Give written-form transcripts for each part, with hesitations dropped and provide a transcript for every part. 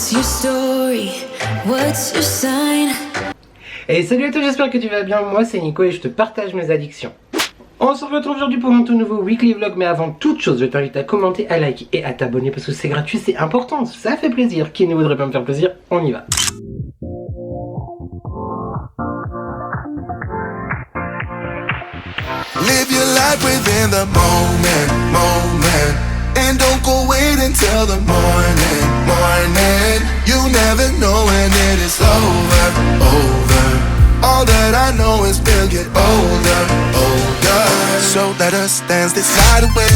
What's your story? What's your sign? Et salut à toi, j'espère que tu vas bien. Moi c'est Nico et je te partage mes addictions. On se retrouve aujourd'hui pour un tout nouveau weekly vlog, mais avant toute chose, je t'invite à commenter, à liker et à t'abonner parce que c'est gratuit, c'est important, ça fait plaisir. Qui ne voudrait pas me faire plaisir? On y va. Live your life within the moment, and don't go wait until the morning. You never know when it is over. All that I know is we'll get older. So let us dance this night away.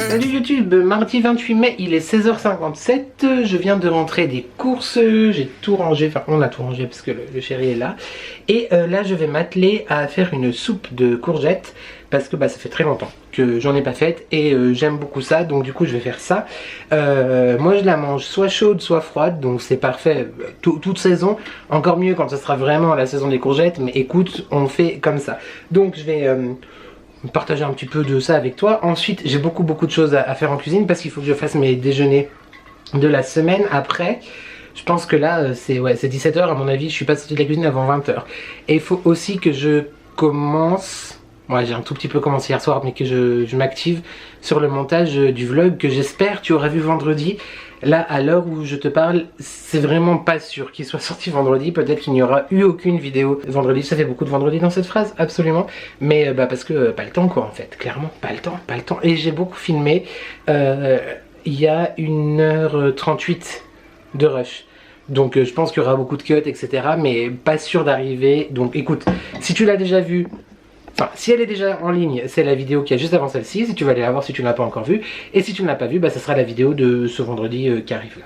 Salut YouTube, mardi 28 mai, il est 16h57, je viens de rentrer des courses, j'ai tout rangé, enfin on a tout rangé parce que le chéri est là. Et là je vais m'atteler à faire une soupe de courgettes parce que ça fait très longtemps que j'en ai pas faite et j'aime beaucoup ça, donc du coup je vais faire ça. Moi je la mange soit chaude soit froide, donc c'est parfait toute saison, encore mieux quand ce sera vraiment la saison des courgettes, mais écoute, on fait comme ça. Donc je vais partager un petit peu de ça avec toi. Ensuite j'ai beaucoup de choses à faire en cuisine parce qu'il faut que je fasse mes déjeuners de la semaine après. Je pense que là c'est 17h à mon avis, je suis pas sorti de la cuisine avant 20h. Et il faut aussi que je commence, moi j'ai un tout petit peu commencé hier soir, mais que je m'active sur le montage du vlog que j'espère tu auras vu vendredi. Là à l'heure où je te parle, c'est vraiment pas sûr qu'il soit sorti vendredi. Peut-être qu'il n'y aura eu aucune vidéo vendredi. Ça fait beaucoup de vendredi dans cette phrase, absolument. Mais parce que pas le temps quoi en fait, clairement, pas le temps. Et j'ai beaucoup filmé, il y a 1h38 de rush. Donc je pense qu'il y aura beaucoup de cuts etc. Mais pas sûr d'arriver. Donc écoute, si tu l'as déjà vu, enfin, si elle est déjà en ligne, c'est la vidéo qui est juste avant celle-ci, si tu vas aller la voir si tu ne l'as pas encore vue. Et si tu ne l'as pas vue, ça sera la vidéo de ce vendredi qui arrive là.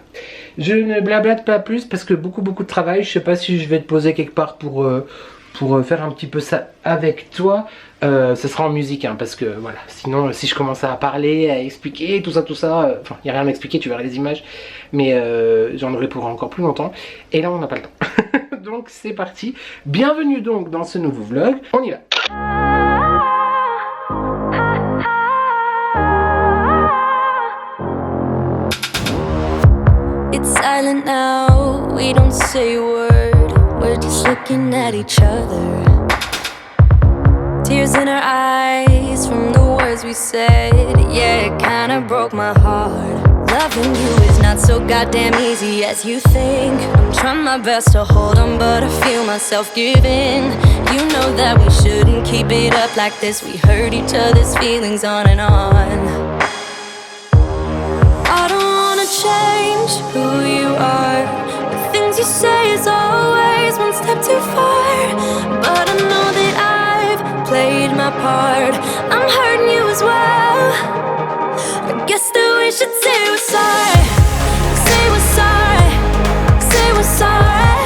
Je ne blablate pas plus parce que beaucoup de travail. Je sais pas si je vais te poser quelque part pour faire un petit peu ça avec toi. Ce sera en musique hein, parce que voilà, sinon si je commence à parler, à expliquer tout ça, enfin il n'y a rien à expliquer, tu verras les images. Mais j'en aurai pour encore plus longtemps. Et là on n'a pas le temps. Donc c'est parti. Bienvenue donc dans ce nouveau vlog. On y va. It's silent now, we don't say a word. We're just looking at each other. Tears in our eyes from the words we said. Yeah, it kinda broke my heart. Loving you is not so goddamn easy as you think. I'm trying my best to hold on, but I feel myself giving. You know that we shouldn't keep it up like this. We hurt each other's feelings on and on. I don't wanna change who you are. The things you say is always one step too far. But I know that I've played my part. I'm hurting you as well. I guess that we should say we're sorry. Say we're sorry. Say we're sorry.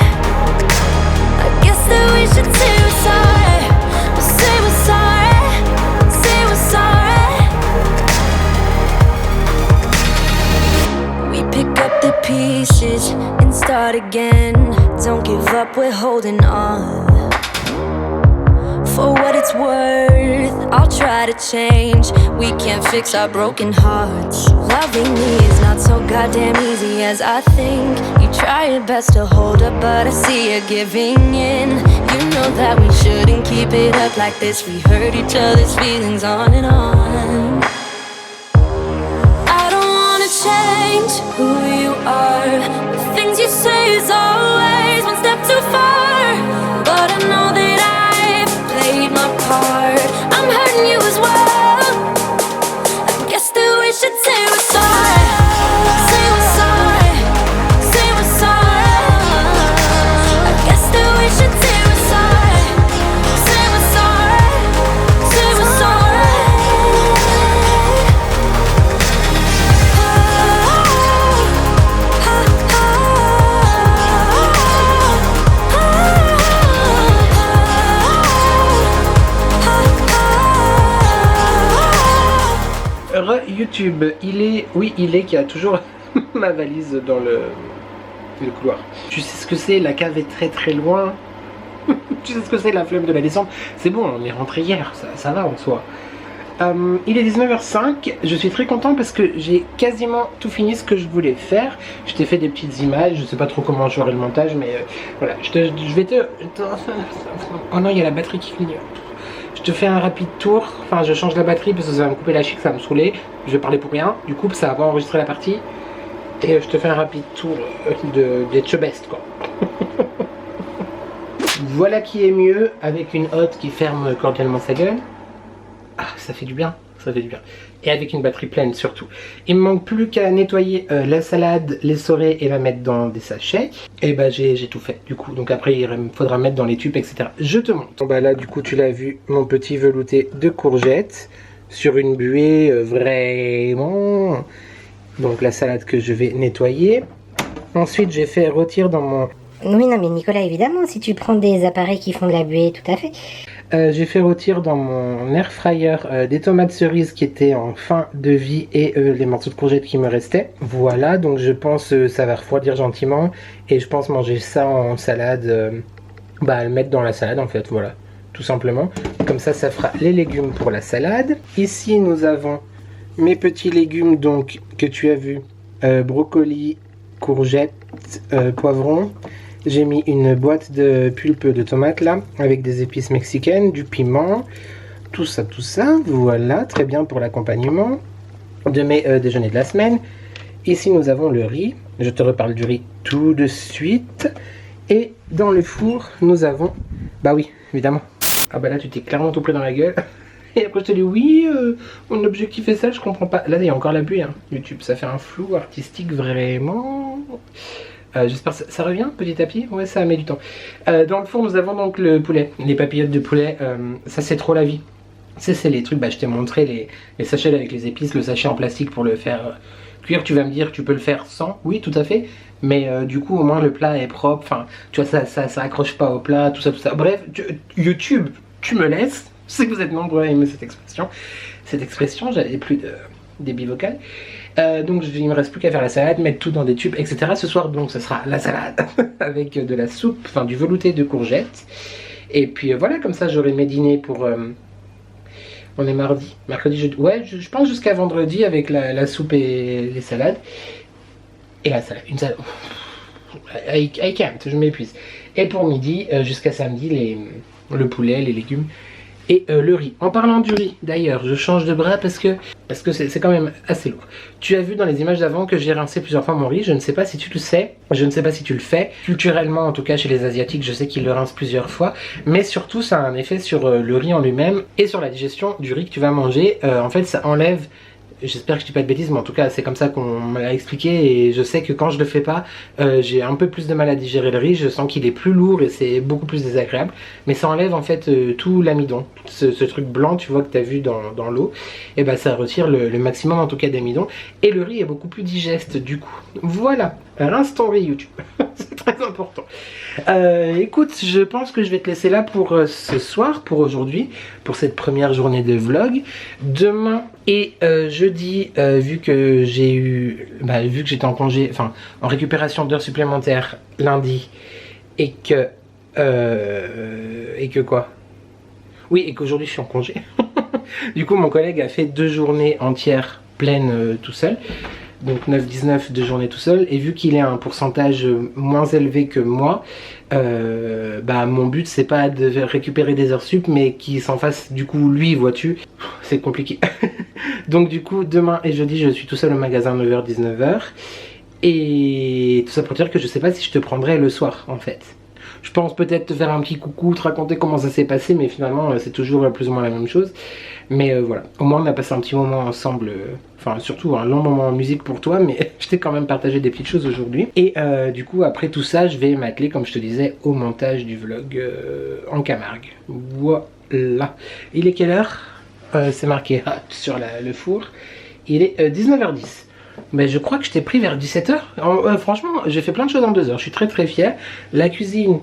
I guess that we should say we're sorry. Say we're sorry. Say we're sorry. We pick up the pieces and start again. Don't give up, we're holding on. For what it's worth, I'll try to change. We can't fix our broken hearts. Loving me is not so goddamn easy as I think. You try your best to hold up, but I see you giving in. You know that we shouldn't keep it up like this. We hurt each other's feelings on and on. I don't wanna change who you are. The things you say is always one step too far. But I know that played my part. I'm hurting you as well. I guess that we should say we're sorry. Say we're sorry. Say we're sorry. I guess that we should say we're sorry. Say we're sorry. Say we're sorry. YouTube, il est qui a toujours ma valise dans le couloir. Tu sais ce que c'est, la cave est très très loin. Tu sais ce que c'est, la flemme de la descente. C'est bon, on est rentré hier, ça va en soi. Il est 19h05, je suis très content parce que j'ai quasiment tout fini ce que je voulais faire. Je t'ai fait des petites images, je sais pas trop comment je ferai le montage, mais voilà, je vais te... Oh non, il y a la batterie qui clignote. Je te fais un rapide tour, enfin je change la batterie parce que ça va me couper la chic, ça va me saouler. Je vais parler pour rien, du coup ça va pas enregistrer la partie. Et je te fais un rapide tour des Chebest quoi. Voilà qui est mieux avec une hotte qui ferme cordialement sa gueule. Ah, ça fait du bien, ça fait du bien. Et avec une batterie pleine surtout. Il me manque plus qu'à nettoyer la salade, l'essorer et la mettre dans des sachets. Et bah j'ai tout fait du coup. Donc après il me faudra mettre dans les tubes, etc. Je te montre. Bon, bah là du coup tu l'as vu, mon petit velouté de courgettes sur une buée vraiment. Donc la salade que je vais nettoyer. Ensuite j'ai fait rôtir dans mon... Oui, non, mais Nicolas, évidemment, si tu prends des appareils qui font de la buée, tout à fait. J'ai fait rôtir dans mon air fryer des tomates cerises qui étaient en fin de vie et les morceaux de courgettes qui me restaient. Voilà, donc je pense ça va refroidir gentiment et je pense manger ça en salade, le mettre dans la salade en fait, voilà, tout simplement. Comme ça fera les légumes pour la salade. Ici, nous avons mes petits légumes donc que tu as vu, brocoli, courgettes, poivrons. J'ai mis une boîte de pulpe de tomates là, avec des épices mexicaines, du piment, tout ça, voilà, très bien pour l'accompagnement de mes déjeuners de la semaine. Ici nous avons le riz, je te reparle du riz tout de suite. Et dans le four, nous avons, bah oui, évidemment. Ah bah là tu t'es clairement tout pris dans la gueule. Et après je te dis oui, mon objectif est ça, je comprends pas. Là il y a encore la buée, hein. YouTube, ça fait un flou artistique vraiment... J'espère que ça revient petit à petit. Ouais, ça met du temps. Dans le four, nous avons donc le poulet. Les papillotes de poulet, ça c'est trop la vie. C'est les trucs, je t'ai montré les sachets avec les épices, le sachet en plastique pour le faire cuire. Tu vas me dire, tu peux le faire sans. Oui, tout à fait. Mais du coup, au moins le plat est propre. Enfin, tu vois, ça accroche pas au plat, tout ça. Bref, YouTube, tu me laisses. Je sais que vous êtes nombreux à aimer cette expression. J'avais plus de débit vocal. Donc il me reste plus qu'à faire la salade, mettre tout dans des tubes, etc. Ce soir donc ce sera la salade avec de la soupe, enfin du velouté de courgettes. Et puis voilà, comme ça j'aurai mes dîners pour... on est mardi, mercredi, jeudi. Ouais, je pense jusqu'à vendredi avec la soupe et les salades. Et la salade, une salade... I can't, je m'épuise. Et pour midi, jusqu'à samedi, le poulet, les légumes. Et le riz. En parlant du riz, d'ailleurs, je change de bras parce que c'est quand même assez lourd. Tu as vu dans les images d'avant que j'ai rincé plusieurs fois mon riz. Je ne sais pas si tu le sais, je ne sais pas si tu le fais. Culturellement, en tout cas chez les Asiatiques, je sais qu'ils le rincent plusieurs fois. Mais surtout, ça a un effet sur le riz en lui-même et sur la digestion du riz que tu vas manger. En fait, ça enlève... J'espère que je dis pas de bêtises, mais en tout cas c'est comme ça qu'on me l'a expliqué et je sais que quand je le fais pas, j'ai un peu plus de mal à digérer le riz, je sens qu'il est plus lourd et c'est beaucoup plus désagréable, mais ça enlève en fait tout l'amidon, ce truc blanc tu vois que tu as vu dans l'eau, et bah ça retire le maximum en tout cas d'amidon et le riz est beaucoup plus digeste du coup. Voilà, l'instant riz YouTube, c'est très important. Écoute, je pense que je vais te laisser là pour ce soir, pour aujourd'hui, pour cette première journée de vlog. Demain et jeudi, vu que j'étais en congé, enfin en récupération d'heures supplémentaires lundi, et que quoi? Oui, et qu'aujourd'hui je suis en congé. Du coup mon collègue a fait 2 journées entières pleines tout seul. Donc 9-19 de journée tout seul, et vu qu'il est à un pourcentage moins élevé que moi, mon but c'est pas de récupérer des heures sup, mais qu'il s'en fasse du coup lui, vois-tu, c'est compliqué. Donc du coup demain et jeudi je suis tout seul au magasin 9h-19h, et tout ça pour dire que je sais pas si je te prendrai le soir en fait. Je pense peut-être te faire un petit coucou, te raconter comment ça s'est passé, mais finalement c'est toujours plus ou moins la même chose. Mais voilà, au moins on a passé un petit moment ensemble, enfin surtout un long moment en musique pour toi, mais je t'ai quand même partagé des petites choses aujourd'hui. Et du coup après tout ça, je vais m'atteler, comme je te disais, au montage du vlog en Camargue. Voilà. Il est quelle heure? C'est marqué sur le four. Il est 19h10. Mais je crois que je t'ai pris vers 17h. Franchement, j'ai fait plein de choses en 2 heures. Je suis très très fier. La cuisine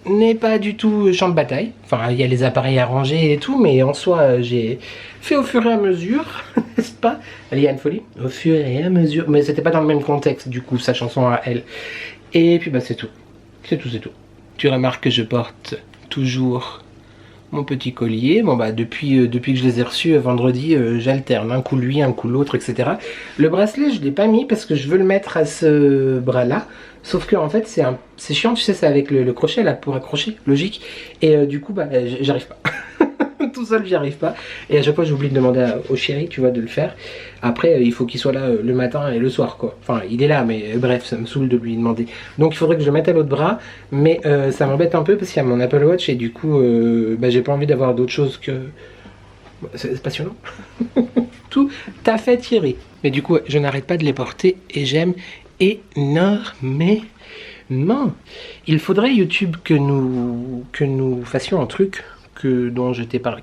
n'est pas du tout champ de bataille. Enfin, il y a les appareils à ranger et tout, mais en soi, j'ai fait au fur et à mesure, n'est-ce pas? Liane Folie, au fur et à mesure. Mais c'était pas dans le même contexte, du coup, sa chanson à elle. Et puis, bah, c'est tout. C'est tout, c'est tout. Tu remarques que je porte toujours mon petit collier. Bon, bah, depuis que je les ai reçus vendredi, j'alterne. Un coup lui, un coup l'autre, etc. Le bracelet, je l'ai pas mis parce que je veux le mettre à ce bras-là. Sauf que en fait c'est chiant, tu sais, c'est avec le crochet là pour accrocher, logique. Et du coup bah j'arrive pas. Tout seul j'y arrive pas. Et à chaque fois j'oublie de demander au chéri, tu vois, de le faire. Après il faut qu'il soit là le matin et le soir quoi. Enfin il est là mais bref ça me saoule de lui demander. Donc il faudrait que je le mette à l'autre bras. Mais ça m'embête un peu parce qu'il y a mon Apple Watch et du coup bah, j'ai pas envie d'avoir d'autre chose que... C'est passionnant. Tout à fait Thierry. Mais du coup je n'arrête pas de les porter et j'aime énormément. Il faudrait YouTube que nous fassions un truc dont je t'ai parlé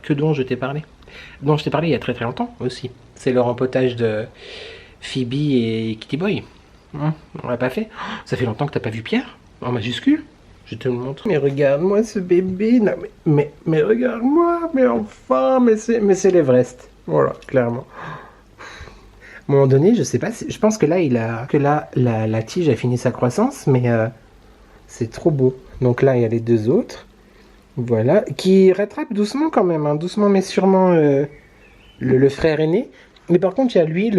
il y a très très longtemps aussi. C'est le rempotage de Phoebe et Kitty Boy. On l'a pas fait. Ça fait longtemps que t'as pas vu Pierre en majuscule. Je te le montre. Mais regarde-moi ce bébé. Non, mais regarde-moi. Mais enfin, mais c'est l'Everest. Voilà, clairement. À un moment donné, je sais pas, je pense que là, la tige a fini sa croissance, mais c'est trop beau. Donc là, il y a les deux autres, voilà, qui rattrapent doucement quand même, hein, doucement mais sûrement le frère aîné. Mais par contre, il y a lui,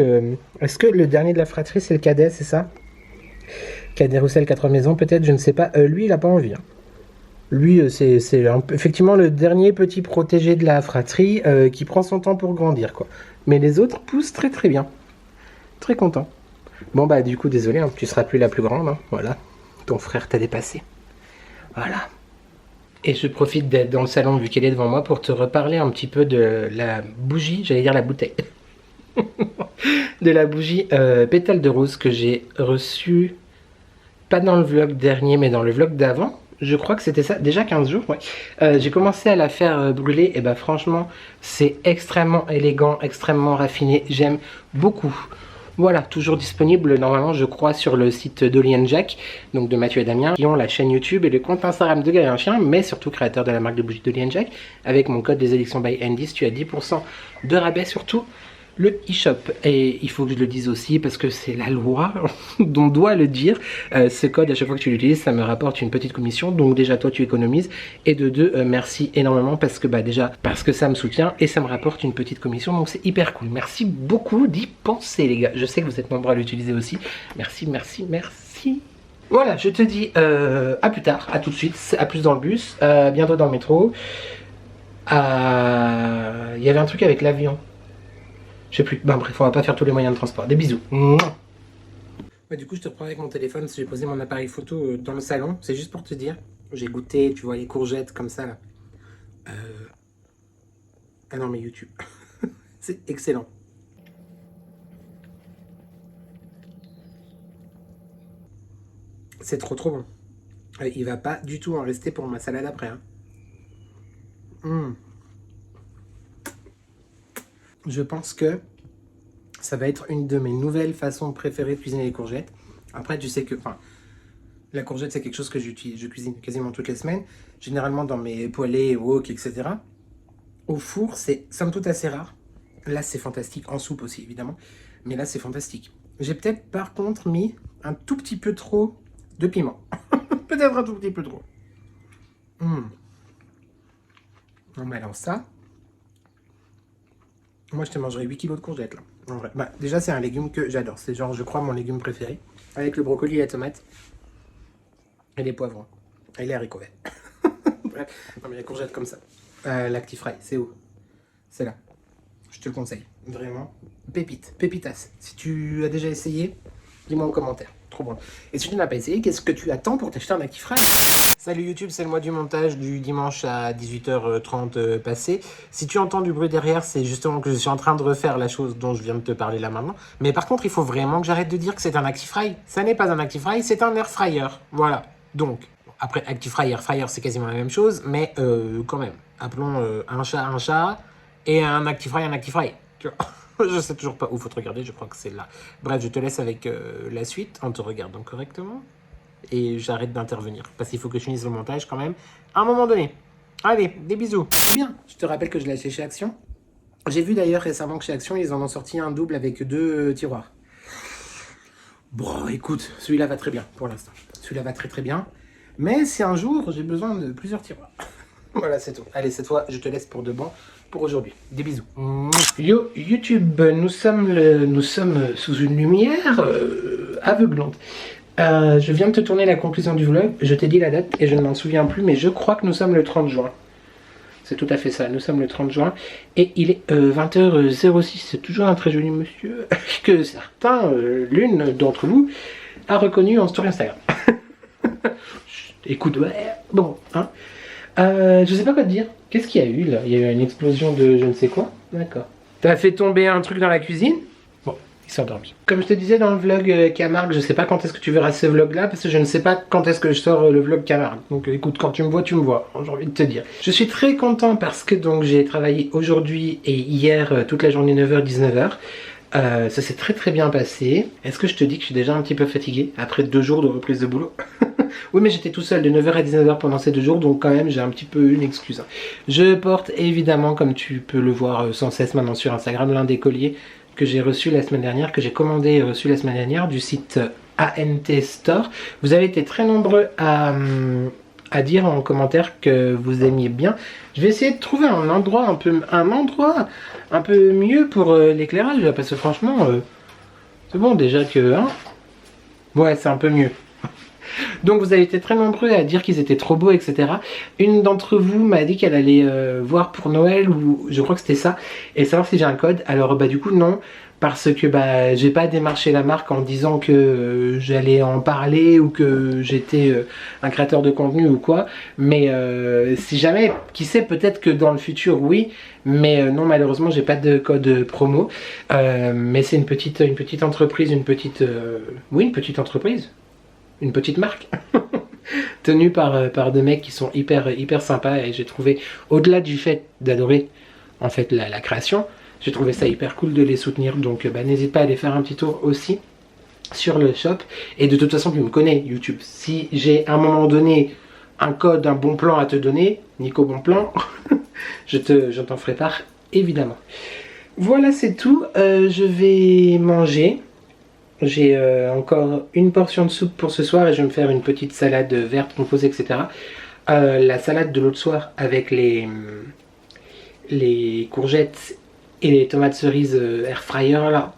est-ce que le dernier de la fratrie, c'est le cadet, c'est ça? Cadet Roussel, 4 maisons, peut-être, je ne sais pas. Lui, il a pas envie. Hein. Lui, c'est effectivement le dernier petit protégé de la fratrie qui prend son temps pour grandir, quoi. Mais les autres poussent très très bien. Très content. Bon bah du coup désolé, hein, tu seras plus la plus grande, hein, voilà. Ton frère t'a dépassé. Voilà. Et je profite d'être dans le salon vu qu'elle est devant moi pour te reparler un petit peu de la bougie, j'allais dire la bouteille. De la bougie pétale de rose que j'ai reçue, pas dans le vlog dernier mais dans le vlog d'avant. Je crois que c'était ça, déjà 15 jours, ouais. J'ai commencé à la faire brûler et bah franchement c'est extrêmement élégant, extrêmement raffiné, j'aime beaucoup. Voilà, toujours disponible normalement je crois sur le site d'Oli & Jack, donc de Mathieu et Damien, qui ont la chaîne YouTube et le compte Instagram de Gaël Chien, mais surtout créateur de la marque de bougies d'Oli & Jack. Avec mon code des élections by Andy, tu as 10% de rabais surtout le e-shop. Et il faut que je le dise aussi parce que c'est la loi, on doit le dire, ce code à chaque fois que tu l'utilises ça me rapporte une petite commission, donc déjà toi tu économises, et de deux merci énormément parce que bah déjà parce que ça me soutient et ça me rapporte une petite commission, donc c'est hyper cool. Merci beaucoup d'y penser les gars, je sais que vous êtes nombreux à l'utiliser aussi, merci. Voilà, je te dis à plus tard, à tout de suite, à plus dans le bus, bientôt dans le métro. Il y avait un truc avec l'avion. Je sais plus. Ben bref, on va pas faire tous les moyens de transport. Des bisous. Ouais, du coup, je te reprends avec mon téléphone parce que j'ai posé mon appareil photo dans le salon. C'est juste pour te dire. J'ai goûté, tu vois, les courgettes comme ça là. Ah non, mais YouTube. C'est excellent. C'est trop bon. Il va pas du tout en rester pour ma salade après. Hein. Je pense que ça va être une de mes nouvelles façons préférées de cuisiner les courgettes. Après, tu sais que, la courgette, c'est quelque chose que je cuisine quasiment toutes les semaines. Généralement dans mes poêlés, wok, etc. Au four, c'est somme toute assez rare. Là, c'est fantastique. En soupe aussi, évidemment. Mais là, c'est fantastique. J'ai peut-être, par contre, mis un tout petit peu trop de piment. Peut-être un tout petit peu trop. On mélange ça. Moi, je te mangerai 8 kilos de courgettes, là. En vrai. Bah, déjà, c'est un légume que j'adore. C'est genre, je crois, mon légume préféré. Avec le brocoli et la tomate. Et les poivrons. Et les haricots verts. Bref. Non, mais les courgettes comme ça. L'Actifry, c'est où? C'est là. Je te le conseille. Vraiment. Pépite. Pépitas. Si tu as déjà essayé, dis-moi en commentaire. Trop bon. Et si tu n'as pas essayé, qu'est-ce que tu attends pour t'acheter un Actifry? Salut YouTube, c'est le mois du montage du dimanche à 18h30 passé. Si tu entends du bruit derrière, c'est justement que je suis en train de refaire la chose dont je viens de te parler là maintenant. Mais par contre, il faut vraiment que j'arrête de dire que c'est un Actifry. Ça n'est pas un Actifry, c'est un Air Fryer. Voilà. Donc, après Actifry, Air Fryer, c'est quasiment la même chose, mais quand même, appelons un chat et un Actifry. Tu vois. Je sais toujours pas où faut te regarder, je crois que c'est là. Bref, je te laisse avec la suite en te regardant correctement. et j'arrête d'intervenir. Parce qu'il faut que je finisse le montage quand même, à un moment donné. Allez, des bisous. Bien, je te rappelle que je l'ai acheté chez Action. J'ai vu d'ailleurs récemment que chez Action, ils en ont sorti un double avec 2 tiroirs. Bon, écoute, celui-là va très bien pour l'instant. Celui-là va très très bien. Mais si un jour, j'ai besoin de plusieurs tiroirs. Voilà, c'est tout. Allez, cette fois, je te laisse pour de bon pour aujourd'hui. Des bisous. Yo, YouTube, nous sommes sous une lumière aveuglante. Je viens de te tourner la conclusion du vlog. Je t'ai dit la date et je ne m'en souviens plus, mais je crois que nous sommes le 30 juin. C'est tout à fait ça, nous sommes le 30 juin et il est 20h06. C'est toujours un très joli monsieur que certains, l'une d'entre vous, a reconnu en story Instagram. Écoute, ouais, bon, hein. Je sais pas quoi te dire. Qu'est-ce qu'il y a eu là? Il y a eu une explosion de je ne sais quoi. D'accord. T'as fait tomber un truc dans la cuisine? Bon, il s'est endormi. Comme je te disais dans le vlog Camargue, je sais pas quand est-ce que tu verras ce vlog là, parce que je ne sais pas quand est-ce que je sors le vlog Camargue. Donc écoute, quand tu me vois, j'ai envie de te dire. Je suis très content parce que donc j'ai travaillé aujourd'hui et hier toute la journée 9h-19h. Ça s'est très très bien passé. Est-ce que je te dis que je suis déjà un petit peu fatigué après 2 jours de reprise de boulot? Oui, mais j'étais tout seul de 9h à 19h pendant ces 2 jours, donc quand même j'ai un petit peu une excuse. Je porte évidemment, comme tu peux le voir sans cesse maintenant sur Instagram, l'un des colliers que j'ai reçu la semaine dernière, que j'ai commandé et reçu la semaine dernière du site ANT Store. Vous avez été très nombreux à dire en commentaire que vous aimiez bien. Je vais essayer de trouver un endroit un peu mieux pour l'éclairage, parce que franchement, c'est bon déjà que... Hein, ouais, c'est un peu mieux. Donc vous avez été très nombreux à dire qu'ils étaient trop beaux, etc. Une d'entre vous m'a dit qu'elle allait voir pour Noël, ou je crois que c'était ça, et savoir si j'ai un code. Alors bah du coup non, parce que bah j'ai pas démarché la marque en disant que j'allais en parler ou que j'étais un créateur de contenu ou quoi. Mais si jamais, qui sait, peut-être que dans le futur oui, mais non, malheureusement j'ai pas de code promo. Mais c'est une petite entreprise, une petite entreprise. Une petite marque tenue par des mecs qui sont hyper sympas, et j'ai trouvé, au-delà du fait d'adorer en fait la création, j'ai trouvé ça hyper cool de les soutenir. Donc bah, n'hésite pas à aller faire un petit tour aussi sur le shop. Et de toute façon tu me connais YouTube, si j'ai à un moment donné un code, un bon plan à te donner, Nico bon plan, je t'en ferai part évidemment. Voilà, c'est tout. Je vais manger. J'ai encore une portion de soupe pour ce soir et je vais me faire une petite salade verte composée, etc. La salade de l'autre soir avec les courgettes et les tomates cerises air fryer là.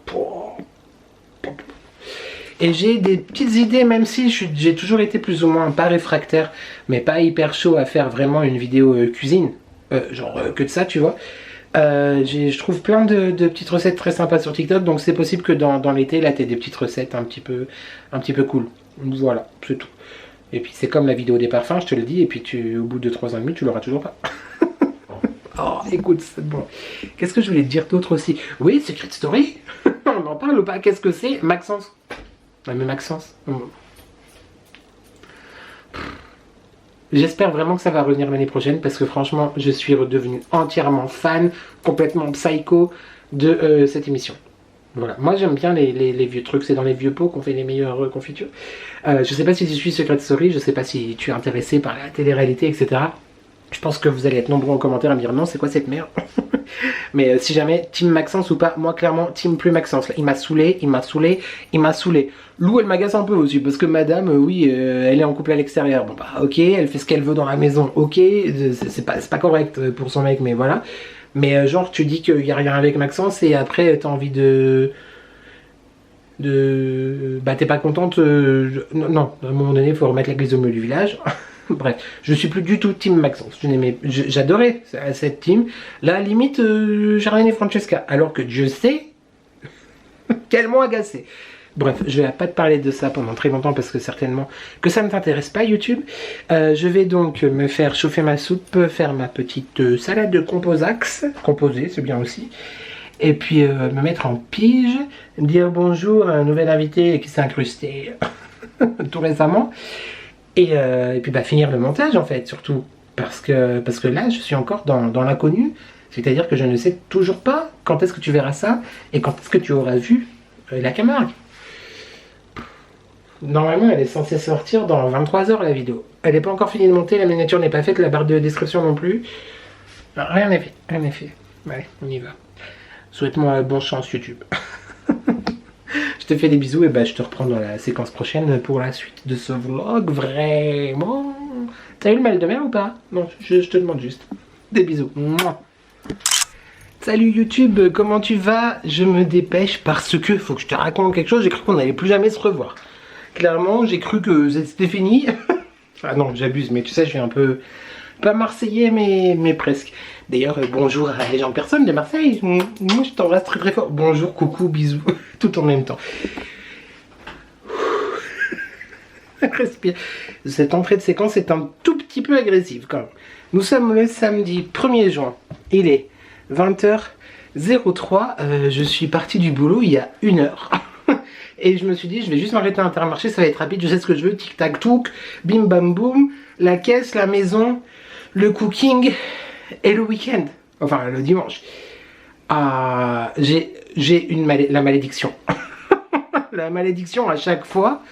Et j'ai des petites idées, même si j'ai toujours été plus ou moins pas réfractaire, mais pas hyper chaud à faire vraiment une vidéo cuisine, que de ça, tu vois. Je trouve plein de petites recettes très sympas sur TikTok, donc c'est possible que dans l'été là t'aies des petites recettes un petit peu cool. Voilà, c'est tout. Et puis c'est comme la vidéo des parfums, je te le dis, et puis au bout de 3 ans et demi tu l'auras toujours pas. Oh écoute, c'est bon. Qu'est-ce que je voulais te dire d'autre aussi? Oui, Secret Story. On en parle ou pas? Qu'est-ce que c'est? Maxence. Ouais, mais Maxence. J'espère vraiment que ça va revenir l'année prochaine, parce que franchement je suis redevenu entièrement fan, complètement psycho de cette émission. Voilà, moi j'aime bien les vieux trucs, c'est dans les vieux pots qu'on fait les meilleures confitures. Je sais pas si tu suis Secret Story, je sais pas si tu es intéressé par la télé-réalité, etc. Je pense que vous allez être nombreux en commentaire à me dire non, c'est quoi cette merde. Mais si jamais, team Maxence ou pas, moi clairement, team plus Maxence. Là, il m'a saoulé. Lou, elle m'agace un peu aussi, parce que madame, oui, elle est en couple à l'extérieur. Bon bah ok, elle fait ce qu'elle veut dans la maison, ok, c'est pas correct pour son mec, mais voilà. Mais genre, tu dis qu'il n'y a rien avec Maxence, et après, t'as envie bah t'es pas contente, non, à un moment donné, il faut remettre l'église au milieu du village. Bref, je suis plus du tout team Maxence. J'adorais cette team. Là, limite, Jardine et Francesca. Alors que Dieu sait qu'elles m'ont agacé. Bref, je vais pas te parler de ça pendant très longtemps, parce que certainement que ça ne t'intéresse pas, YouTube. Je vais donc me faire chauffer ma soupe, faire ma petite salade de composée, c'est bien aussi. Et puis me mettre en pige, dire bonjour à un nouvel invité qui s'est incrusté tout récemment. Et puis bah, finir le montage en fait, surtout. Parce que là, je suis encore dans l'inconnu. C'est-à-dire que je ne sais toujours pas quand est-ce que tu verras ça et quand est-ce que tu auras vu la Camargue. Normalement, elle est censée sortir dans 23 h la vidéo. Elle n'est pas encore finie de monter, la miniature n'est pas faite, la barre de description non plus. Non, rien n'est fait, rien n'est fait. Allez, on y va. Souhaite-moi bonne chance YouTube. Je te fais des bisous et bah je te reprends dans la séquence prochaine pour la suite de ce vlog. Vraiment. T'as eu le mal de mer ou pas? Non, je te demande juste. Des bisous. Mouah. Salut YouTube, comment tu vas? Je me dépêche parce que faut que je te raconte quelque chose. J'ai cru qu'on n'allait plus jamais se revoir. Clairement, j'ai cru que c'était fini. Ah non, j'abuse, mais tu sais, je suis un peu... pas marseillais, mais presque. D'ailleurs, bonjour à les gens de personne de Marseille. Moi, je t'embrasse très très fort. Bonjour, coucou, bisous, tout en même temps. Respire. Cette entrée de séquence est un tout petit peu agressive quand même. Nous sommes le samedi 1er juin. Il est 20h03. Je suis parti du boulot il y a 1 heure. Et je me suis dit, je vais juste m'arrêter à Intermarché, ça va être rapide, je sais ce que je veux, tic tac touc, bim bam boum, la caisse, la maison, le cooking et le week-end, enfin le dimanche. J'ai la malédiction. La malédiction à chaque fois,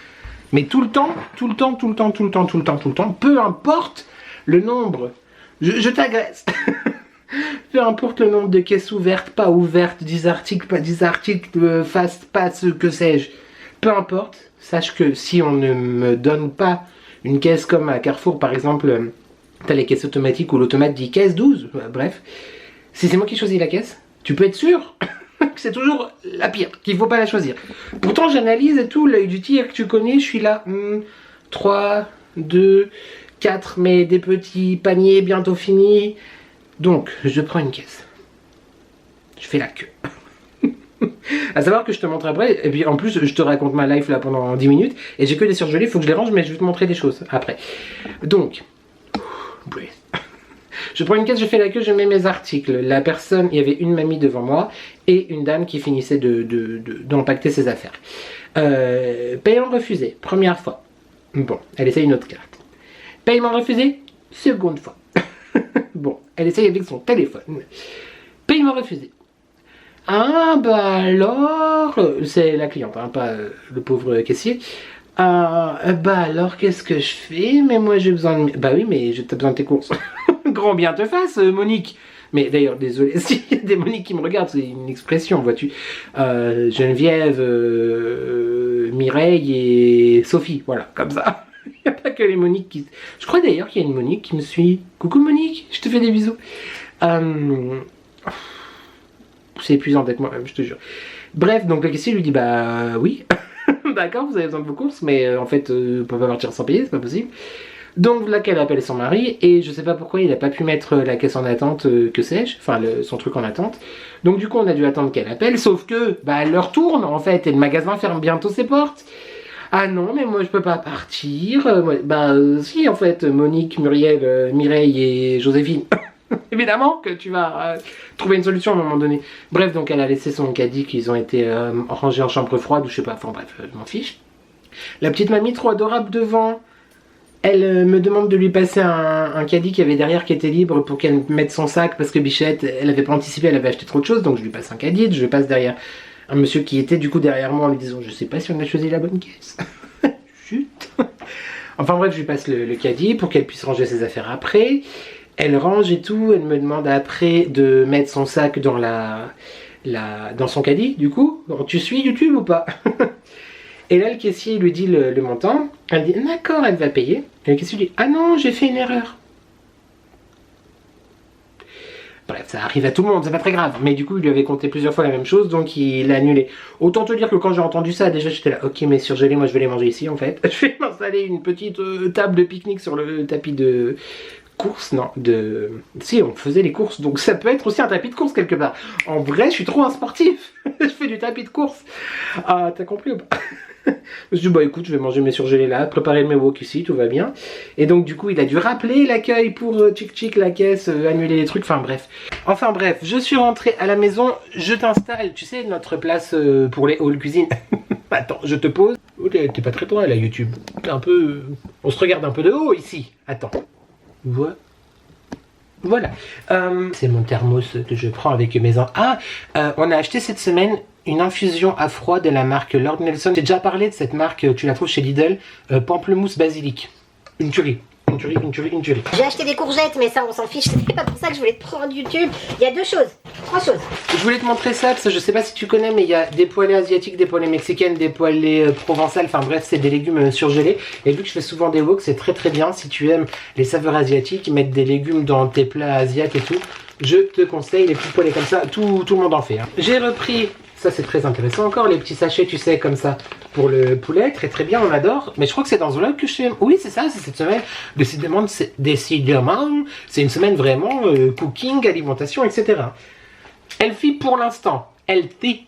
mais tout le temps, peu importe le nombre, je t'agresse. Peu importe le nombre de caisses ouvertes, pas ouvertes, 10 articles, pas 10 articles, fast pass, que sais-je. Peu importe, sache que si on ne me donne pas une caisse comme à Carrefour par exemple, t'as les caisses automatiques où l'automate dit caisse 12, bref. Si c'est moi qui choisis la caisse, tu peux être sûr que c'est toujours la pire, qu'il faut pas la choisir. Pourtant j'analyse et tout, l'œil du tigre que tu connais, je suis là, 3, 2, 4, mais des petits paniers bientôt finis. Donc, je prends une caisse. Je fais la queue. À savoir que je te montre après, et puis en plus, je te raconte ma life là pendant 10 minutes, et j'ai que des surgelés, il faut que je les range, mais je vais te montrer des choses après. Donc, je prends une caisse, je fais la queue, je mets mes articles. La personne, il y avait une mamie devant moi, et une dame qui finissait d'empacter ses affaires. Paiement refusé, première fois. Bon, elle essaye une autre carte. Paiement refusé, seconde fois. Bon, elle essaye avec son téléphone. Paiement refusé. Ah bah alors... C'est la cliente, hein, pas le pauvre caissier. Bah alors qu'est-ce que je fais? Mais moi j'ai besoin de... Bah oui, mais t'as besoin de tes courses. Grand bien te fasse, Monique. Mais d'ailleurs, désolé, s'il y a des Moniques qui me regardent, c'est une expression, vois-tu. Geneviève, Mireille et Sophie, voilà, comme ça. Il n'y a pas que les Moniques qui... Je crois d'ailleurs qu'il y a une Monique qui me suit. Coucou Monique, je te fais des bisous. C'est épuisant d'être moi-même, je te jure. Bref, donc le caissier lui dit bah oui. D'accord, vous avez besoin de vos courses, mais en fait, on peut pas partir sans payer, c'est pas possible. Donc là qu'elle appelle son mari, et je sais pas pourquoi il a pas pu mettre la caisse en attente, que sais-je, enfin son truc en attente. Donc du coup on a dû attendre qu'elle appelle, sauf que bah elle leur tourne en fait, et le magasin ferme bientôt ses portes. Ah non, mais moi je peux pas partir. Si en fait, Monique, Muriel, Mireille et Joséphine. Évidemment que tu vas trouver une solution à un moment donné. Bref, donc elle a laissé son caddie qu'ils ont été rangés en chambre froide ou je sais pas, enfin bref, je m'en fiche. La petite mamie trop adorable devant, elle me demande de lui passer un caddie qui avait derrière qui était libre pour qu'elle mette son sac parce que Bichette, elle avait pas anticipé, elle avait acheté trop de choses, donc je lui passe un caddie, je passe derrière un monsieur qui était du coup derrière moi en lui disant je sais pas si on a choisi la bonne caisse. Chut. Enfin bref, je lui passe le caddie pour qu'elle puisse ranger ses affaires après. Elle range et tout, elle me demande après de mettre son sac dans dans son caddie du coup. Tu suis YouTube ou pas? Et là le caissier lui dit le montant. Elle dit d'accord, elle va payer. Et le caissier lui dit ah non, j'ai fait une erreur. Bref, ça arrive à tout le monde, c'est pas très grave. Mais du coup, il lui avait compté plusieurs fois la même chose, donc il l'a annulé. Autant te dire que quand j'ai entendu ça, déjà j'étais là, ok, mais surgelés, moi je vais les manger ici en fait. Je vais m'installer une petite table de pique-nique sur le tapis de course, non, Si, on faisait les courses, donc ça peut être aussi un tapis de course quelque part. En vrai, je suis trop un sportif. Je fais du tapis de course. Ah, t'as compris ou pas? Je me suis dit, bah écoute, je vais manger mes surgelés là, préparer mes wok ici, tout va bien. Et donc du coup, il a dû rappeler l'accueil pour tchic la caisse, annuler les trucs, enfin bref, je suis rentré à la maison, je t'installe, tu sais, notre place pour les halls cuisine. Attends, je te pose. Oh, t'es pas très loin là, YouTube. T'es un peu... On se regarde un peu de haut ici. Attends. Voilà. C'est mon thermos que je prends avec mes enfants. On a acheté cette semaine une infusion à froid de la marque Lord Nelson. J'ai déjà parlé de cette marque, tu la trouves chez Lidl, pamplemousse basilic. Une tuerie. Une tuerie. J'ai acheté des courgettes, mais ça on s'en fiche, c'est pas pour ça que je voulais te prendre YouTube. Il y a trois choses. Je voulais te montrer ça parce que je sais pas si tu connais, mais il y a des poêlées asiatiques, des poêlées mexicaines, des poêlées provençales, enfin bref, c'est des légumes surgelés. Et vu que je fais souvent des woks, c'est très bien. Si tu aimes les saveurs asiatiques, mettre des légumes dans tes plats asiatiques et tout, je te conseille les petites poêlées comme ça, tout le monde en fait. Hein. J'ai repris, ça c'est très intéressant encore, les petits sachets, tu sais, comme ça, pour le poulet, très bien, on adore. Mais je crois que c'est dans ce vlog que je fais. Oui, c'est ça, c'est cette semaine. Décidément, c'est une semaine vraiment cooking, alimentation, etc. Healthy pour l'instant. Healthy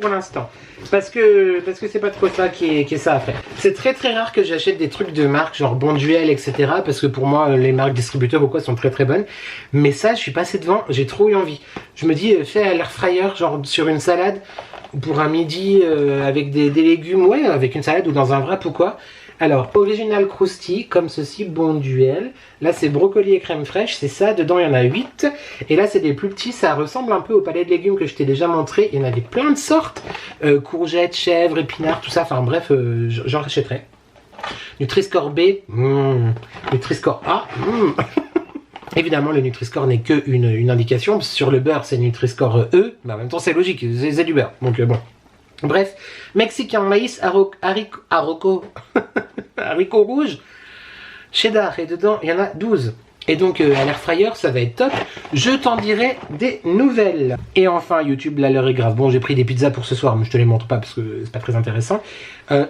pour l'instant. Parce que c'est pas trop ça qui est ça à faire. C'est très rare que j'achète des trucs de marque genre Bonduelle, etc. Parce que pour moi, les marques distributeurs ou quoi sont très bonnes. Mais ça, je suis passé devant, j'ai trop eu envie. Je me dis, fais à l'air fryer, genre sur une salade, pour un midi, avec des légumes, ouais, avec une salade ou dans un wrap ou quoi. Alors, Original Krusty, comme ceci, Bonduelle. Là, c'est brocoli et crème fraîche, c'est ça. Dedans, il y en a 8. Et là, c'est des plus petits. Ça ressemble un peu au palais de légumes que je t'ai déjà montré. Il y en avait plein de sortes. Courgettes, chèvres, épinards, tout ça. Enfin, bref, j'en rachèterai. Nutri-Score B. Nutri-Score A. Évidemment, le Nutri-Score n'est qu'une indication. Sur le beurre, c'est Nutri-Score E. Mais en même temps, c'est logique. C'est du beurre. Donc, bon. Bref, mexicain, maïs, haricot rouge, cheddar, et dedans il y en a 12. Et donc à l'air fryer, ça va être top. Je t'en dirai des nouvelles. Et enfin, YouTube, là l'heure est grave. Bon, j'ai pris des pizzas pour ce soir, mais je te les montre pas parce que c'est pas très intéressant.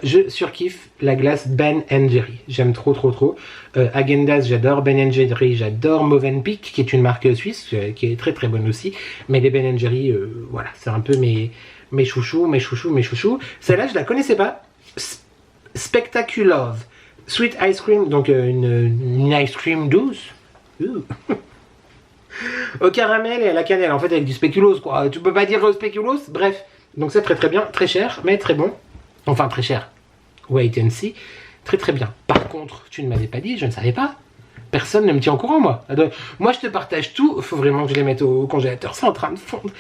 Je surkiffe la glace Ben & Jerry. J'aime trop. Häagen-Dazs, j'adore. Ben & Jerry, j'adore. Mövenpick, qui est une marque suisse, qui est très bonne aussi. Mais les Ben & Jerry, voilà, c'est un peu mes chouchous. Celle-là, je la connaissais pas. Spectaculove. Sweet ice cream, donc une ice cream douce. Au caramel et à la cannelle, en fait, avec du spéculoos, quoi. Tu peux pas dire spéculoos, bref. Donc c'est très bien, très cher, mais très bon. Enfin, très cher. Wait and see. Très bien. Par contre, tu ne m'avais pas dit, je ne savais pas. Personne ne me tient au courant, moi. Moi, je te partage tout. Faut vraiment que je les mette au congélateur. C'est en train de fondre.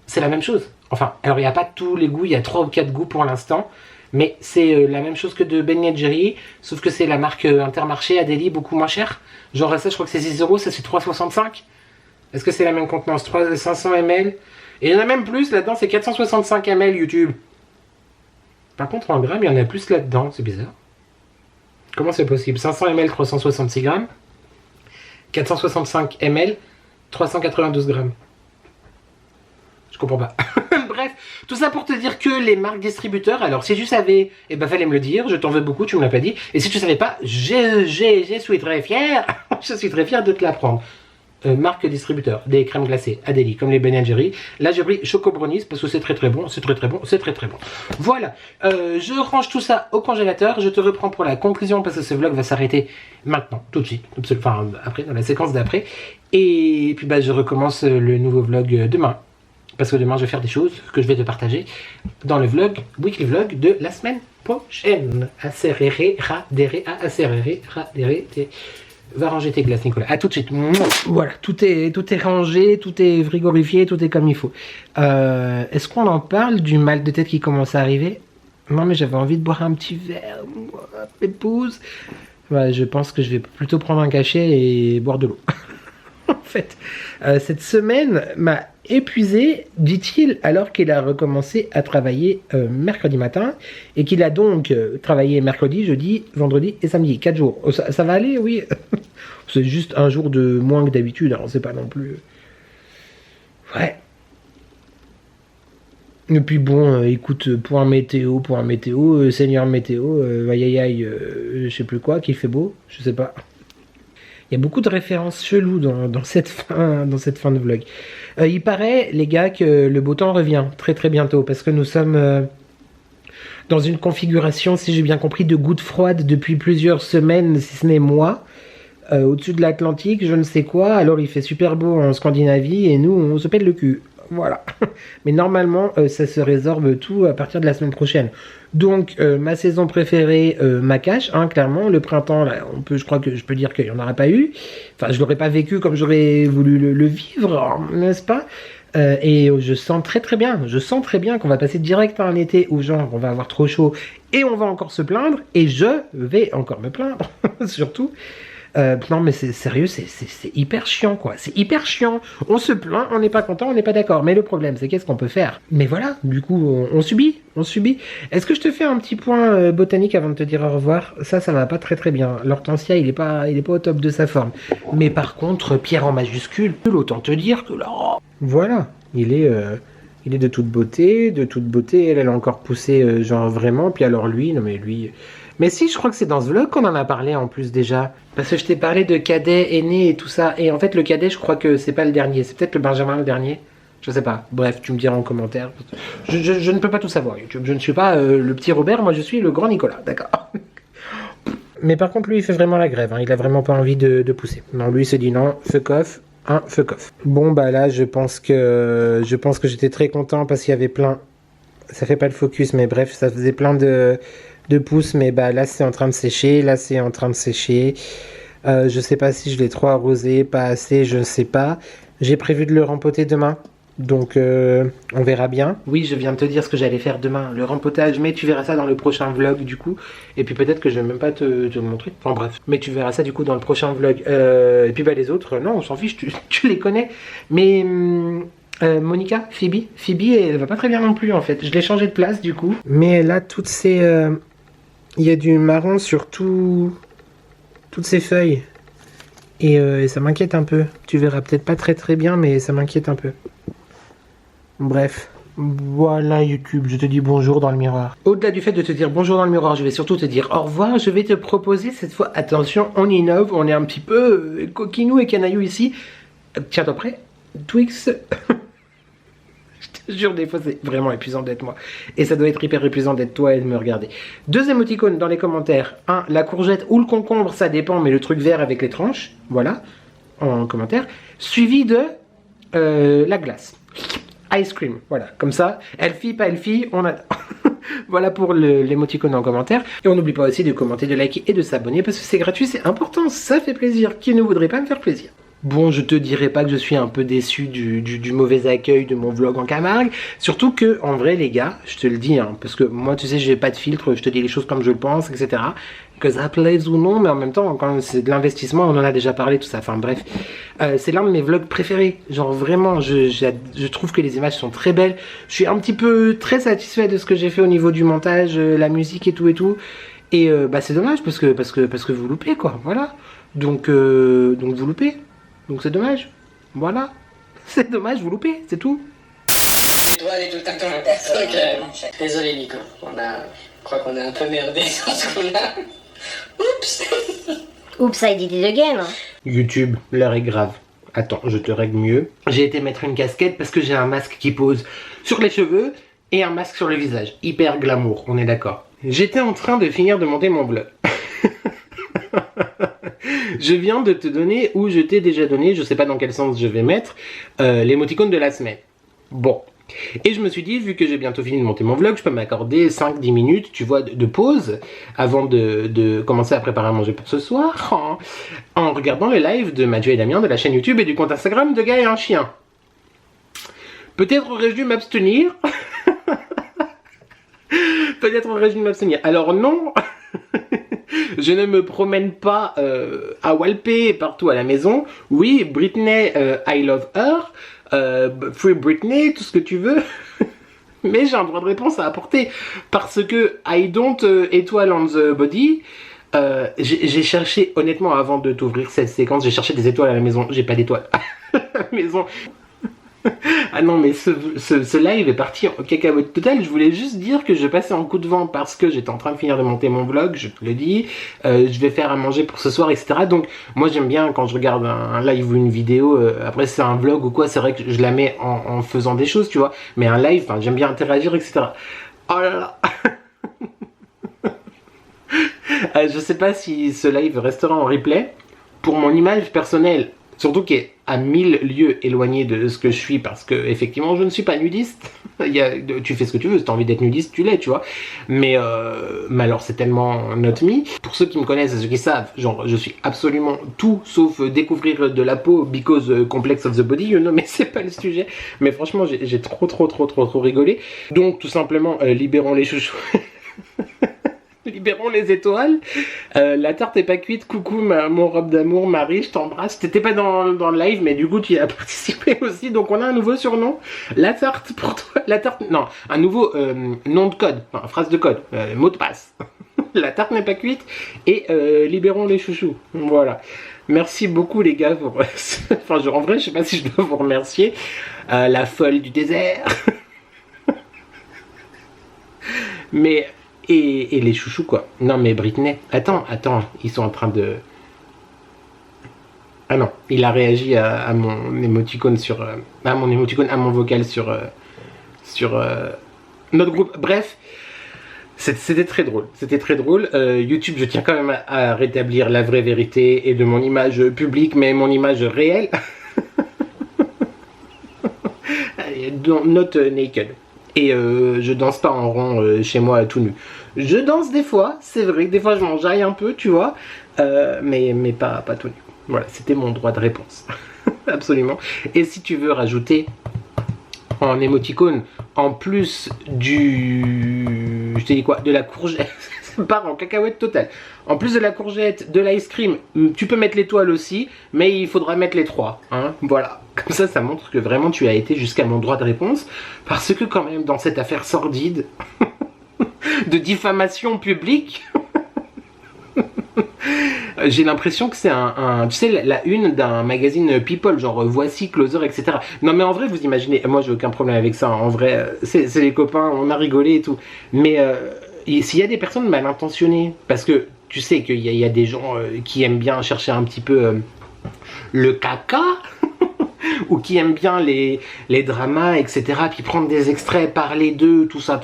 C'est la même chose. Enfin, alors il n'y a pas tous les goûts, il y a 3 ou 4 goûts pour l'instant, mais c'est la même chose que de Ben & Jerry, sauf que c'est la marque Intermarché, Adélie, beaucoup moins cher. Genre ça, je crois que c'est 6 €, ça c'est 3,65 €. Est-ce que c'est la même contenance? 500 ml. Et il y en a même plus là-dedans, c'est 465 ml YouTube. Par contre, en grammes, il y en a plus là-dedans, c'est bizarre. Comment c'est possible? 500 ml, 366 grammes. 465 ml, 392 grammes. Je comprends pas. Bref, tout ça pour te dire que les marques distributeurs, alors si tu savais, eh ben fallait me le dire, je t'en veux beaucoup, tu me l'as pas dit. Et si tu savais pas, je suis très fier, je suis très fier de te l'apprendre. Marque distributeur, des crèmes glacées, Adélie, comme les Ben & Jerry. Là j'ai pris Choco Brownies parce que c'est très bon, c'est très bon. Voilà, je range tout ça au congélateur, je te reprends pour la conclusion parce que ce vlog va s'arrêter maintenant, tout de suite, enfin après, dans la séquence d'après. Et puis bah je recommence le nouveau vlog demain. Parce que demain je vais faire des choses que je vais te partager dans le vlog, weekly vlog de la semaine prochaine. Va ranger tes glaces, Nicolas. A tout de suite. Voilà, tout est rangé, tout est frigorifié, tout est comme il faut. Est-ce qu'on en parle du mal de tête qui commence à arriver? Non, mais j'avais envie de boire un petit verre. Épouse. Ouais, je pense que je vais plutôt prendre un cachet et boire de l'eau. En fait, cette semaine m'a épuisé, dit-il, alors qu'il a recommencé à travailler mercredi matin et qu'il a donc travaillé mercredi, jeudi, vendredi et samedi, 4 jours. Ça va aller, oui. C'est juste un jour de moins que d'habitude, alors c'est pas non plus... Ouais. Et puis bon, écoute, point météo, Seigneur météo, aïe, je sais plus quoi, qu'il fait beau, je sais pas. Il y a beaucoup de références cheloues dans cette fin de vlog. Il paraît, les gars, que le beau temps revient très bientôt, parce que nous sommes dans une configuration, si j'ai bien compris, de gouttes froides depuis plusieurs semaines, si ce n'est mois, au-dessus de l'Atlantique, je ne sais quoi. Alors il fait super beau en Scandinavie, et nous, on se pète le cul. Voilà. Mais normalement, ça se résorbe tout à partir de la semaine prochaine. Donc, ma saison préférée, ma cache, hein, clairement. Le printemps, là, je crois que je peux dire qu'il n'y en aura pas eu. Enfin, je l'aurais pas vécu comme j'aurais voulu le vivre, n'est-ce pas? Et je sens très bien, qu'on va passer direct à un été où genre on va avoir trop chaud et on va encore se plaindre et je vais encore me plaindre surtout. Non mais c'est sérieux, c'est hyper chiant quoi, c'est hyper chiant. On se plaint, on n'est pas content, on n'est pas d'accord. Mais le problème c'est qu'est-ce qu'on peut faire? Mais voilà, du coup on subit. Est-ce que je te fais un petit point botanique avant de te dire au revoir? Ça va pas très bien. L'hortensia il est pas au top de sa forme. Mais par contre pierre en majuscule, autant te dire que là, voilà, il est de toute beauté, elle a encore poussé genre vraiment. Puis alors lui, non mais lui. Mais si, je crois que c'est dans ce vlog qu'on en a parlé en plus déjà. Parce que je t'ai parlé de cadet, aîné et tout ça. Et en fait, le cadet, je crois que c'est pas le dernier. C'est peut-être le Benjamin le dernier. Je sais pas. Bref, tu me diras en commentaire. Je ne peux pas tout savoir, YouTube. Je ne suis pas le petit Robert, moi je suis le grand Nicolas. D'accord. Mais par contre, lui, il fait vraiment la grève. Hein. Il a vraiment pas envie de pousser. Non, lui, il se dit non, fuck off. Fuck off. Bon, bah là, je pense que j'étais très content parce qu'il y avait plein... Ça fait pas le focus, mais bref, ça faisait plein de pousses, mais bah là c'est en train de sécher, je sais pas si je l'ai trop arrosé, pas assez, je sais pas. J'ai prévu de le rempoter demain, donc on verra bien. Oui, je viens de te dire ce que j'allais faire demain, le rempotage, mais tu verras ça dans le prochain vlog du coup, et puis peut-être que je vais même pas te le montrer, enfin bref, mais tu verras ça du coup dans le prochain vlog. Et puis bah les autres, non on s'en fiche, tu les connais, mais... Monica, Phoebe, elle va pas très bien non plus en fait. Je l'ai changé de place du coup. Mais là, toutes ces... Il y a du marron sur toutes ces feuilles. Et ça m'inquiète un peu. Tu verras peut-être pas très bien, mais ça m'inquiète un peu. Bref. Voilà YouTube, je te dis bonjour dans le miroir. Au-delà du fait de te dire bonjour dans le miroir, je vais surtout te dire au revoir. Je vais te proposer cette fois, attention, on innove, on est un petit peu coquinou et canaillou ici. Tiens-toi prêt, Twix. Je te jure, des fois c'est vraiment épuisant d'être moi. Et ça doit être hyper épuisant d'être toi et de me regarder. 2 émoticônes dans les commentaires. 1, la courgette ou le concombre, ça dépend, mais le truc vert avec les tranches. Voilà, en commentaire. Suivi de la glace. Ice cream, voilà, comme ça. Elfie, pas Elfie, on attend. Voilà pour l'émoticône en commentaire. Et on n'oublie pas aussi de commenter, de liker et de s'abonner parce que c'est gratuit, c'est important, ça fait plaisir. Qui ne voudrait pas me faire plaisir? Bon, je te dirais pas que je suis un peu déçu du mauvais accueil de mon vlog en Camargue. Surtout que, en vrai, les gars, je te le dis, hein, parce que moi, tu sais, j'ai pas de filtre, je te dis les choses comme je le pense, etc. Que ça plaise ou non, mais en même temps, quand c'est de l'investissement, on en a déjà parlé, tout ça. Enfin, bref, c'est l'un de mes vlogs préférés. Genre, vraiment, je trouve que les images sont très belles. Je suis un petit peu très satisfait de ce que j'ai fait au niveau du montage, la musique et tout et tout. Et bah, c'est dommage parce que vous loupez, quoi. Voilà. Donc vous loupez. Donc c'est dommage, voilà, c'est dommage, vous loupez, c'est tout. L'étoile est tout le temps. Ok, désolé Nico, je crois qu'on a un peu merdé sur ce qu'on a. Oups. Oups, I did it again. YouTube, l'heure est grave. Attends, je te règle mieux. J'ai été mettre une casquette parce que j'ai un masque qui pose sur les cheveux et un masque sur le visage. Hyper glamour, on est d'accord. J'étais en train de finir de monter mon vlog. Je viens de te donner, ou je t'ai déjà donné, je sais pas dans quel sens je vais mettre, l'émoticône de la semaine. Bon. Et je me suis dit, vu que j'ai bientôt fini de monter mon vlog, je peux m'accorder 5-10 minutes, tu vois, de pause, avant de commencer à préparer à manger pour ce soir, en regardant le live de Mathieu et Damien de la chaîne YouTube et du compte Instagram de Gars et un chien. Peut-être aurais-je dû m'abstenir. Peut-être aurais-je dû m'abstenir. Alors non. Je ne me promène pas à Walpé partout à la maison. Oui, Britney, I love her. Free Britney, tout ce que tu veux. Mais j'ai un droit de réponse à apporter. Parce que I don't étoile on the body. J'ai cherché, honnêtement, avant de t'ouvrir cette séquence, j'ai cherché des étoiles à la maison. J'ai pas d'étoiles à la maison. Ah non, mais ce live est parti en cacahuète totale. Je voulais juste dire que je passais en coup de vent parce que j'étais en train de finir de monter mon vlog, je te le dis. Je vais faire à manger pour ce soir, etc. Donc moi j'aime bien quand je regarde un live ou une vidéo, après c'est un vlog ou quoi, c'est vrai que je la mets en faisant des choses, tu vois. Mais un live, j'aime bien interagir, etc. Oh là là. Je sais pas si ce live restera en replay. Pour mon image personnelle, Surtout qui est à 1000 lieues éloigné de ce que je suis, parce que effectivement je ne suis pas nudiste. Tu fais ce que tu veux, si tu as envie d'être nudiste, tu l'es, tu vois. Mais alors c'est tellement not me. Pour ceux qui me connaissent et ceux qui savent, genre je suis absolument tout sauf découvrir de la peau because complex of the body, you know, mais c'est pas le sujet. Mais franchement j'ai trop rigolé. Donc tout simplement libérons les chouchous. Libérons les étoiles. La tarte est pas cuite. Coucou mon robe d'amour, Marie, je t'embrasse. T'étais pas dans le live, mais du coup tu y as participé aussi. Donc on a un nouveau surnom. La tarte pour toi. La tarte, non, un nouveau nom de code, enfin, phrase de code, mot de passe. La tarte n'est pas cuite. Et libérons les chouchous. Voilà. Merci beaucoup les gars pour... enfin, en vrai, je sais pas si je dois vous remercier. La folle du désert. Mais... Et les chouchous quoi. Non mais Britney, attends, ils sont en train de... Ah non, il a réagi à mon émoticône sur... à mon vocal sur notre groupe. Bref, c'était très drôle. YouTube, je tiens quand même à rétablir la vraie vérité et de mon image publique, mais mon image réelle. Not naked. Et je danse pas en rond chez moi tout nu. Je danse des fois, c'est vrai que des fois je m'enjaille un peu, tu vois, mais pas tout nu. Voilà, c'était mon droit de réponse. Absolument. Et si tu veux rajouter en émoticône, en plus du... je t'ai dit quoi? De la courgette. Ça part en cacahuète totale. En plus de la courgette, de l'ice cream, tu peux mettre l'étoile aussi, mais il faudra mettre les 3. Hein, voilà. Comme ça montre que vraiment tu as été jusqu'à mon droit de réponse. Parce que quand même, dans cette affaire sordide de diffamation publique, j'ai l'impression que c'est tu sais, la une d'un magazine People, genre Voici, Closer, etc. Non mais en vrai, vous imaginez, moi j'ai aucun problème avec ça, en vrai, c'est les copains, on a rigolé et tout. Mais s'il y a des personnes mal intentionnées, parce que tu sais qu'il y a des gens qui aiment bien chercher un petit peu le caca, ou qui aiment bien les dramas, etc., puis prendre des extraits, parler d'eux, tout ça,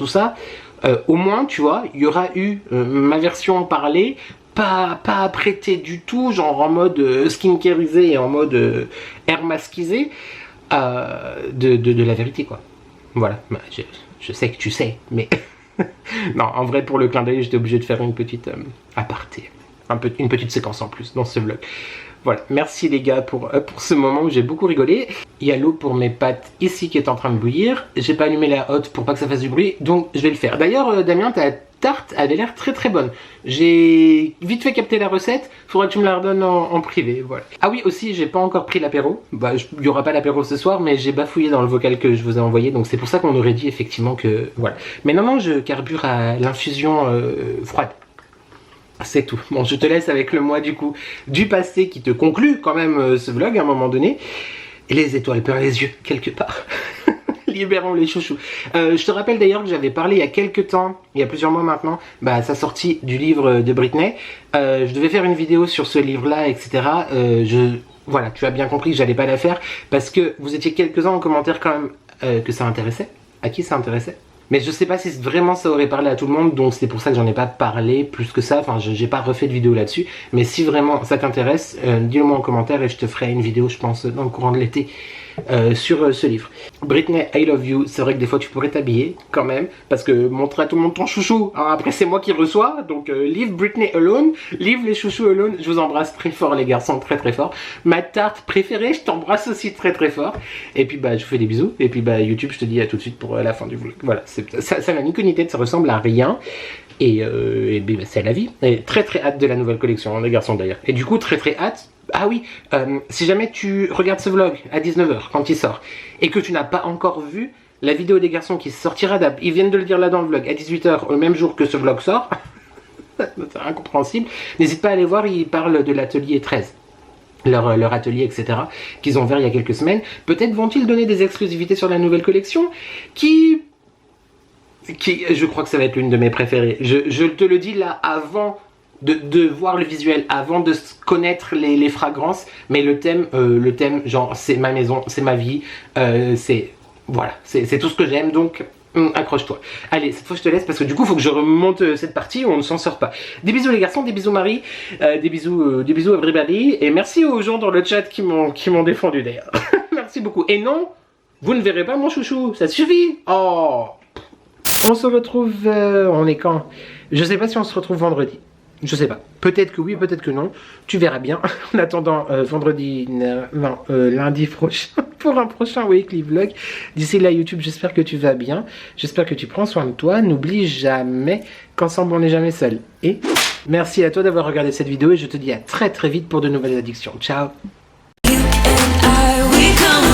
au moins, tu vois, il y aura eu ma version parlée, pas apprêtée du tout, genre en mode skincarisé et en mode air masquisé, de la vérité, quoi. Voilà, bah, je sais que tu sais, mais... non, en vrai, pour le clin d'œil, j'étais obligé de faire une petite aparté, une petite séquence en plus dans ce vlog. Voilà, merci les gars pour ce moment où j'ai beaucoup rigolé. Il y a l'eau pour mes pâtes ici qui est en train de bouillir. J'ai pas allumé la hotte pour pas que ça fasse du bruit, donc je vais le faire. D'ailleurs, Damien, ta tarte avait l'air très bonne. J'ai vite fait capter la recette, faudra que tu me la redonnes en privé, voilà. Ah oui, aussi, j'ai pas encore pris l'apéro. Bah, il y aura pas l'apéro ce soir, mais j'ai bafouillé dans le vocal que je vous ai envoyé, donc c'est pour ça qu'on aurait dit effectivement que... Voilà. Mais non, je carbure à l'infusion froide. C'est tout. Bon, je te laisse avec le mois du coup du passé qui te conclut quand même ce vlog à un moment donné. Et les étoiles plein les yeux, quelque part. Libérons les chouchous. Je te rappelle d'ailleurs que j'avais parlé il y a quelques temps, il y a plusieurs mois maintenant, bah, sa sortie du livre de Britney. Je devais faire une vidéo sur ce livre-là, etc. Voilà, tu as bien compris que j'allais pas la faire parce que vous étiez quelques-uns en commentaire quand même que ça intéressait. À qui ça intéressait? Mais je sais pas si vraiment ça aurait parlé à tout le monde, donc c'est pour ça que j'en ai pas parlé plus que ça, enfin j'ai pas refait de vidéo là-dessus. Mais si vraiment ça t'intéresse, dis-le moi en commentaire et je te ferai une vidéo, je pense, dans le courant de l'été sur ce livre. Britney, I love you. C'est vrai que des fois tu pourrais t'habiller quand même, parce que montrer à tout le monde ton chouchou. Alors après c'est moi qui reçois, donc leave Britney alone, leave les chouchous alone. Je vous embrasse très fort les garçons, très fort. Ma tarte préférée, je t'embrasse aussi très fort. Et puis bah je vous fais des bisous. Et puis bah YouTube, je te dis à tout de suite pour la fin du vlog. Voilà, ça n'a ni queue ni tête, ça ressemble à rien. Et bah, c'est la vie. Et très hâte de la nouvelle collection, les garçons d'ailleurs. Et du coup très hâte. Ah oui, si jamais tu regardes ce vlog à 19 h quand il sort et que tu n'as pas encore vu la vidéo des garçons qui sortira, ils viennent de le dire là dans le vlog, à 18 h le même jour que ce vlog sort, c'est incompréhensible, n'hésite pas à aller voir, ils parlent de l'atelier 13. Leur atelier, etc., qu'ils ont ouvert il y a quelques semaines. Peut-être vont-ils donner des exclusivités sur la nouvelle collection qui je crois que ça va être l'une de mes préférées. Je te le dis là avant de voir le visuel, avant de connaître les fragrances, mais le thème genre c'est ma maison, c'est ma vie, voilà, c'est tout ce que j'aime, donc Accroche-toi. Allez, cette fois je te laisse parce que du coup il faut que je remonte cette partie où on ne s'en sort pas. Des bisous les garçons, des bisous Marie, des bisous everybody. Et merci aux gens dans le chat qui m'ont défendu d'ailleurs. Merci beaucoup. Et non, vous ne verrez pas mon chouchou, ça suffit. Oh. On se retrouve, on est quand? Je sais pas si on se retrouve vendredi. Je sais pas. Peut-être que oui, peut-être que non. Tu verras bien. En attendant lundi prochain pour un prochain weekly vlog. D'ici là YouTube, j'espère que tu vas bien. J'espère que tu prends soin de toi. N'oublie jamais qu'ensemble on n'est jamais seul. Et merci à toi d'avoir regardé cette vidéo et je te dis à très vite pour de nouvelles addictions. Ciao. You and I, we come